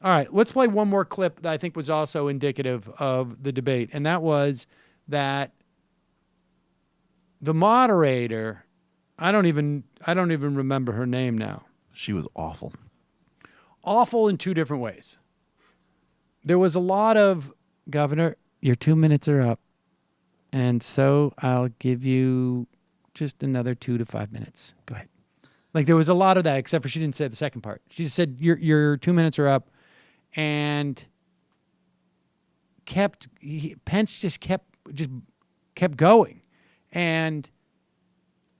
All right, let's play one more clip that I think was also indicative of the debate, and that was that the moderator, I don't even remember her name now. She was awful. Awful in two different ways. There was a lot of, Governor, your 2 minutes are up, and so I'll give you just another 2 to 5 minutes. Go ahead. Like there was a lot of that, except for she didn't say the second part. She just said your 2 minutes are up, and Pence just kept going, and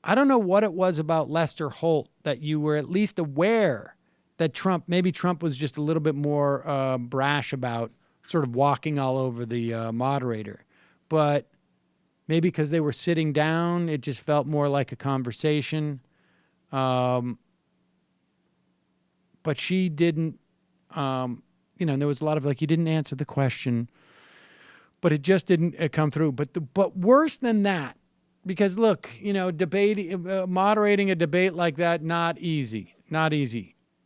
I don't know what it was about Lester Holt that you were at least aware that maybe Trump was just a little bit more brash about sort of walking all over the moderator, but maybe because they were sitting down, it just felt more like a conversation. But she didn't, there was a lot of like, you didn't answer the question, but it just didn't come through. But worse than that, because look, moderating a debate like that, not easy.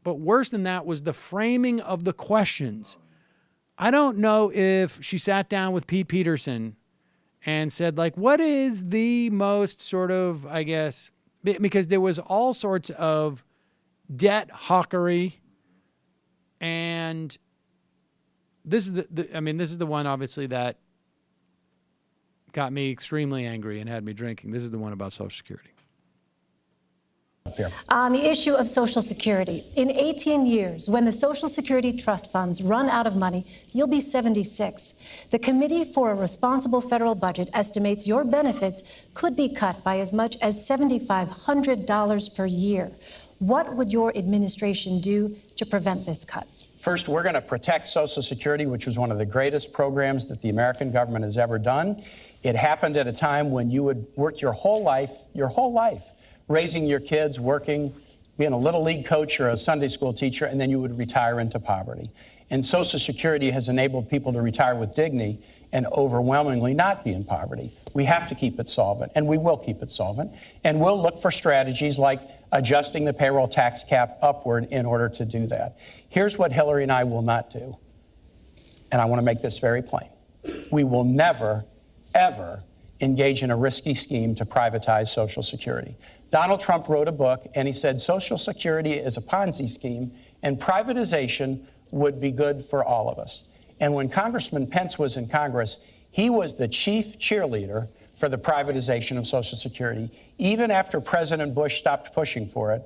But worse than that was the framing of the questions. I don't know if she sat down with Pete Peterson and said, like, what is the most sort of, I guess, because there was all sorts of debt hawkery, and this is this is the one obviously that got me extremely angry and had me drinking. This is the one about Social Security. On the issue of Social Security, in 18 years, when the Social Security trust funds run out of money, you'll be 76. The Committee for a Responsible Federal Budget estimates your benefits could be cut by as much as $7,500 per year. What would your administration do to prevent this cut? First, we're going to protect Social Security, which was one of the greatest programs that the American government has ever done. It happened at a time when you would work your whole life, raising your kids, working, being a little league coach or a Sunday school teacher, and then you would retire into poverty. And Social Security has enabled people to retire with dignity and overwhelmingly not be in poverty. We have to keep it solvent, and we will keep it solvent. And we'll look for strategies like adjusting the payroll tax cap upward in order to do that. Here's what Hillary and I will not do, and I want to make this very plain. We will never, ever engage in a risky scheme to privatize Social Security. Donald Trump wrote a book, and he said Social Security is a Ponzi scheme, and privatization would be good for all of us. And when Congressman Pence was in Congress, he was the chief cheerleader for the privatization of Social Security. Even after President Bush stopped pushing for it,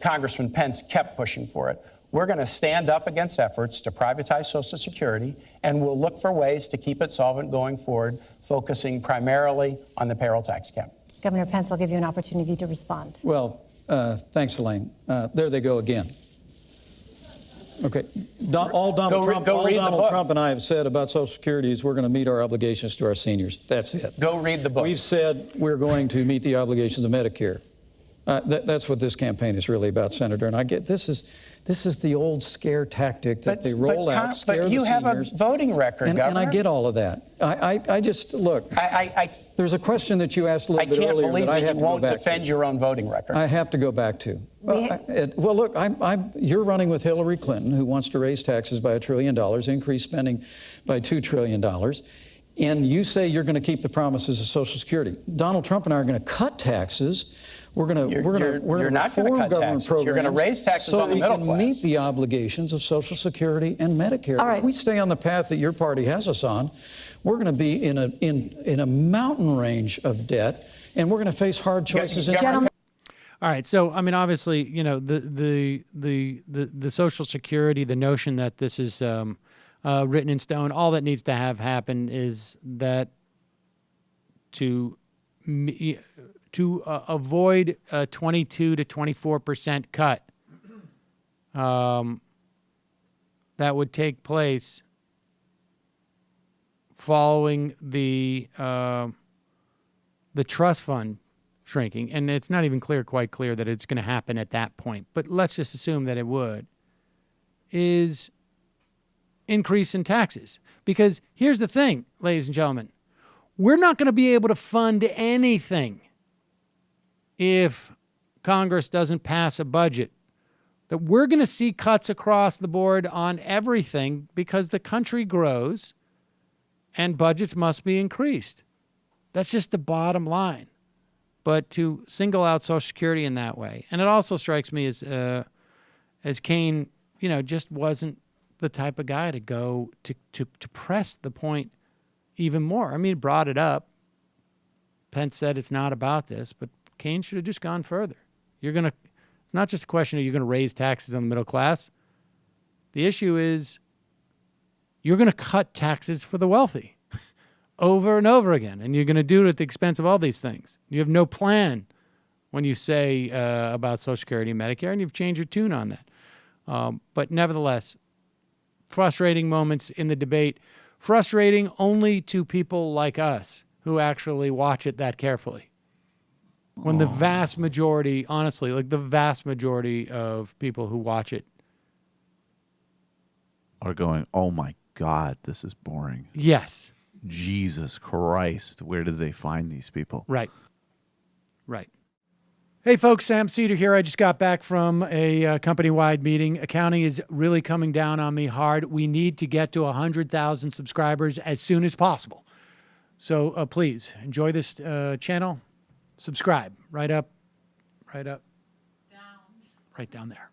Congressman Pence kept pushing for it. We're going to stand up against efforts to privatize Social Security, and we'll look for ways to keep it solvent going forward, focusing primarily on the payroll tax cap. Governor Pence, I'll give you an opportunity to respond. Well, thanks, Elaine. There they go again. Okay. All Donald Trump and I have said about Social Security is we're going to meet our obligations to our seniors. That's it. Go read the book. We've said we're going to meet the obligations of Medicare. That's what this campaign is really about, Senator. And I get this is the old scare tactic that they roll out, scare the seniors. But you have a voting record, Governor. And I get all of that. I just, look, there's a question that you asked a little bit earlier that I have to go back to. I can't believe that you won't defend your own voting record. I have to go back to. Well, look, you're running with Hillary Clinton, who wants to raise taxes by $1 trillion, increase spending by $2 trillion. And you say you're going to keep the promises of Social Security. Donald Trump and I are going to cut taxes. We're going to reform government programs. You're going to raise taxes on the middle class. So we can meet the obligations of Social Security and Medicare. All right. If we stay on the path that your party has us on, we're going to be in a mountain range of debt, and we're going to face hard choices. Gentlemen. All right. So, I mean, obviously, the Social Security, the notion that this is written in stone, all that needs to have happen is that to avoid a 22 to 24% cut that would take place following the trust fund shrinking, and it's not even quite clear that it's going to happen at that point, but let's just assume that it would, is increase in taxes. Because here's the thing, ladies and gentlemen, we're not going to be able to fund anything if Congress doesn't pass a budget that we're going to see cuts across the board on everything because the country grows and budgets must be increased. That's just the bottom line. But to single out Social Security in that way, and it also strikes me as Kaine, just wasn't the type of guy to go to press the point even more. I mean, he brought it up. Pence said it's not about this, but Kaine should have just gone further. It's not just a question of you're going to raise taxes on the middle class. The issue is you're going to cut taxes for the wealthy over and over again, and you're going to do it at the expense of all these things. You have no plan when you say about Social Security and Medicare, and you've changed your tune on that. But nevertheless, frustrating moments in the debate, frustrating only to people like us who actually watch it that carefully. When the vast majority, honestly, like the vast majority of people who watch it are going, oh my God, this is boring. Yes. Jesus Christ, where did they find these people? Right. Hey folks, Sam Seder here. I just got back from a company-wide meeting. Accounting is really coming down on me hard. We need to get to 100,000 subscribers as soon as possible. So please enjoy this channel. Subscribe right down there.